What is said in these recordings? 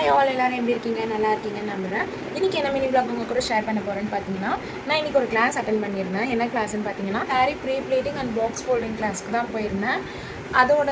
Hi all எல்லாரும் எப்படி இருக்கீங்க? நல்லா இருக்கீங்கன்னு நம்புகிறேன். இன்றைக்கி என்ன மினி விளாக் உங்கள் கூட ஷேர் பண்ண போகிறேன்னு பார்த்தீங்கன்னா, நான் இன்றைக்கி ஒரு கிளாஸ் அட்டன் பண்ணியிருந்தேன். என்ன கிளாஸ்ன்னு பார்த்தீங்கன்னா, sari pre pleating and box folding கிளாஸ்க்கு தான் போயிருந்தேன். அதோட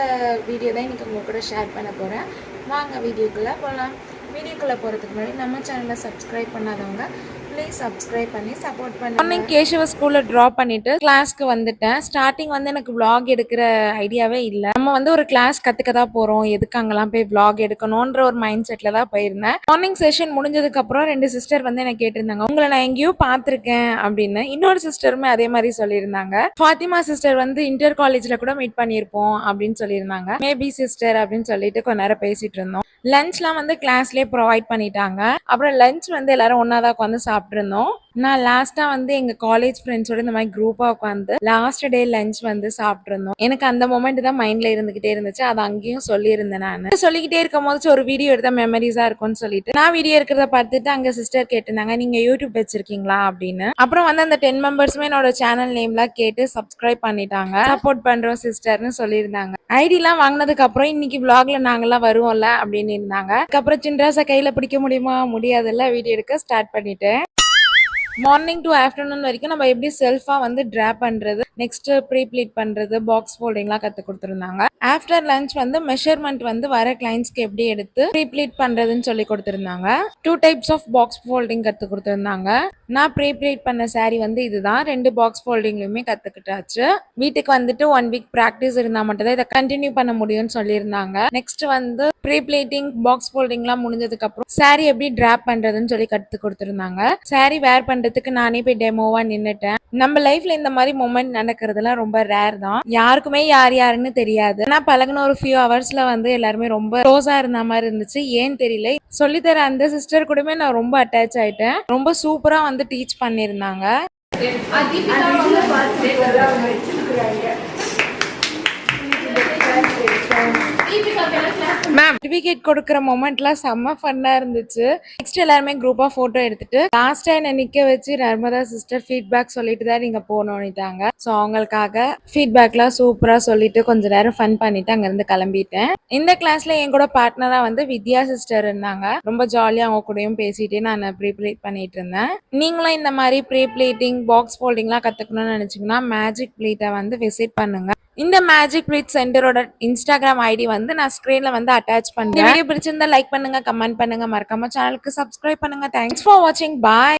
வீடியோ தான் இன்றைக்கி உங்கள் கூட ஷேர் பண்ண போகிறேன். வாங்க வீடியோக்குள்ளே போகலாம். வீடியோக்குள்ளே போகிறதுக்கு முன்னாடி நம்ம சேனலை சப்ஸ்கிரைப் பண்ணாதவங்க ப்ளீஸ் சப்ஸ்கிரைப் பண்ணி சப்போர்ட் பண்ணுங்க. மார்னிங் கேஷவ ஸ்கூலில் ட்ராப் பண்ணிவிட்டு கிளாஸ்க்கு வந்துட்டேன். ஸ்டார்டிங் வந்து எனக்கு விளாக் எடுக்கிற ஐடியாவே இல்லை. நம்ம வந்து ஒரு கிளாஸ் கற்றுக்க தான் போகிறோம், எதுக்கு அங்கெல்லாம் போய் விளாக் எடுக்கணுன்ற ஒரு மைண்ட் செட்டில் தான் போயிருந்தேன். மார்னிங் செஷன் முடிஞ்சதுக்கப்புறம் 2 சிஸ்டர் வந்து எனக்கு கேட்டிருந்தாங்க, உங்களை நான் எங்கேயோ பார்த்துருக்கேன் அப்படின்னு. இன்னொரு சிஸ்டருமே அதே மாதிரி சொல்லியிருந்தாங்க. ஃபாத்திமா சிஸ்டர் வந்து இன்டர் காலேஜில் கூட மீட் பண்ணியிருப்போம் அப்படின்னு சொல்லியிருந்தாங்க. மேபி சிஸ்டர் அப்படின்னு சொல்லிட்டு கொஞ்ச நேரம் பேசிட்டு இருந்தோம். லஞ்ச்லாம் வந்து கிளாஸ்லேயே ப்ரொவைட் பண்ணிட்டாங்க. அப்புறம் லஞ்ச் வந்து எல்லாரும் ஒன்றா தான் உட்காந்து சாப்பிட்ருந்தோம். நான் லாஸ்ட்டாக வந்து எங்கள் காலேஜ் ஃப்ரெண்ட்ஸோட இந்த மாதிரி குரூப்பாக உட்காந்து லாஸ்ட் டே லஞ்ச் வந்து சாப்பிட்ருந்தோம். எனக்கு அந்த மொமெண்ட் தான் மைண்டில் இருந்துகிட்டே இருந்துச்சு. அதை அங்கேயும் சொல்லியிருந்தேன். நான் சொல்லிக்கிட்டே இருக்கும் போது ஒரு வீடியோ எடுத்தால் மெமரிஸாக இருக்கும்னு சொல்லிட்டு நான் வீடியோ இருக்கிறத பார்த்துட்டு அங்கே சிஸ்டர் கேட்டிருந்தாங்க, நீங்கள் யூடியூப் வச்சிருக்கீங்களா அப்படின்னு. அப்புறம் வந்து அந்த 10 மெம்பர்ஸுமே என்னோட சேனல் நேம்லாம் கேட்டு சப்ஸ்கிரைப் பண்ணிட்டாங்க. சப்போர்ட் பண்ணுறோம் சிஸ்டர்னு சொல்லியிருந்தாங்க. ஐடிலாம் வாங்கினதுக்கு அப்புறம் இன்னைக்கு விளாக்ல நாங்கெல்லாம் வருவோம்ல அப்படின்னு இருந்தாங்க. அதுக்கப்புறம் சின்ராசை கையில் பிடிக்க முடியுமா? முடியாதுல்ல. வீடியோ எடுக்க ஸ்டார்ட் பண்ணிட்டேன். மார்னிங் டு ஆஃப்டர்நூன் வரைக்கும் நம்ம எப்படி செல்ஃபாக வந்து ட்ரா பண்ணுறது, நெக்ஸ்ட் ப்ரீ ப்ளீட் பண்ணுறது, பாக்ஸ் ஃபோல்டிங்லாம் கற்றுக் கொடுத்துருந்தாங்க. ஆஃப்டர் லஞ்ச் வந்து மெஷர்மெண்ட் வந்து வர கிளைண்ட்ஸ்க்கு எப்படி எடுத்து ப்ரீ ப்ளீட் பண்ணுறதுன்னு சொல்லி கொடுத்துருந்தாங்க. 2 டைப்ஸ் ஆஃப் பாக்ஸ் ஃபோல்டிங் கற்றுக் கொடுத்துருந்தாங்க. நான் ப்ரீ ப்ளீட் பண்ண சாரீ வந்து இதுதான். 2 பாக்ஸ் ஃபோல்டிங்லையுமே கற்றுக்கிட்டாச்சு. வீட்டுக்கு வந்துட்டு 1 வீக் ப்ராக்டிஸ் இருந்தால் மட்டும் தான் இதை கண்டினியூ பண்ண முடியும்னு சொல்லியிருந்தாங்க. நெக்ஸ்ட் வந்து ப்ரீ ப்ளீட்டிங் பாக்ஸ் ஃபோல்டிங்லாம் முடிஞ்சதுக்கு அப்புறம் சாரீ எப்படி ட்ராப் பண்ணுறதுன்னு சொல்லி கற்றுக் கொடுத்துருந்தாங்க. சாரீ வேர் பண்ணுறதுக்கு நானே போய் டெமோவா நின்னுட்டேன். நம்ம லைஃப்ல இந்த மாதிரி மொமெண்ட் நடக்கிறதுலாம் ரொம்ப ரேர் தான். யாருக்குமே யார் யாருன்னு தெரியாது. ஆனா பழகின ஒரு ஃபியூ ஹவர்ஸ்ல வந்து எல்லாருமே ரொம்ப க்ளோஸா இருந்த மாதிரி இருந்துச்சு. ஏன்னு தெரியல. சொல்லித்தர அந்த சிஸ்டர் கூடமே நான் ரொம்ப அட்டாச் ஆயிட்டேன். ரொம்ப சூப்பரா வந்து டீச் பண்ணியிருந்தாங்க. மேம் சர்டிஃபிகேட் கொடுக்குற மொமெண்ட்லாம் செம்ம ஃபன்னா இருந்துச்சு. நெக்ஸ்ட் எல்லாருமே குரூப்பா போட்டோ எடுத்துட்டு லாஸ்டா என்ன நிக்க வச்சு நர்மதா சிஸ்டர் ஃபீட்பேக் சொல்லிட்டு தான் நீங்க போகணும்னுட்டாங்க. ஸோ அவங்களுக்காக ஃபீட்பேக்லாம் சூப்பரா சொல்லிட்டு கொஞ்ச நேரம் ஃபன் பண்ணிட்டு அங்க இருந்து கிளம்பிட்டேன். இந்த கிளாஸ்ல என் கூட பார்ட்னரா வந்து வித்யா சிஸ்டர் இருந்தாங்க. ரொம்ப ஜாலியா அவங்க கூடயும் பேசிட்டு நான் ப்ரீ ப்ளீட் பண்ணிட்டு இருந்தேன். நீங்களும் இந்த மாதிரி ப்ரீ ப்ளீட்டிங் பாக்ஸ் ஃபோல்டிங்லாம் கத்துக்கணும்னு நினைச்சீங்கன்னா மேஜிக் ப்ளீட்டை வந்து விசிட் பண்ணுங்க. இந்த மேஜிக் ப்ளீட் சென்டரோட இன்ஸ்டாகிராம் ஐடி வந்து நான் ஸ்கிரீன்ல வந்து அட்டாச் பண்றேன். வீடியோ பிடிச்சிருந்தா லைக் பண்ணுங்க, கமெண்ட் பண்ணுங்க, மறக்காம சேனலுக்கு சப்ஸ்கிரைப் பண்ணுங்க. தேங்க்ஸ் ஃபார் வாட்சிங். பாய்.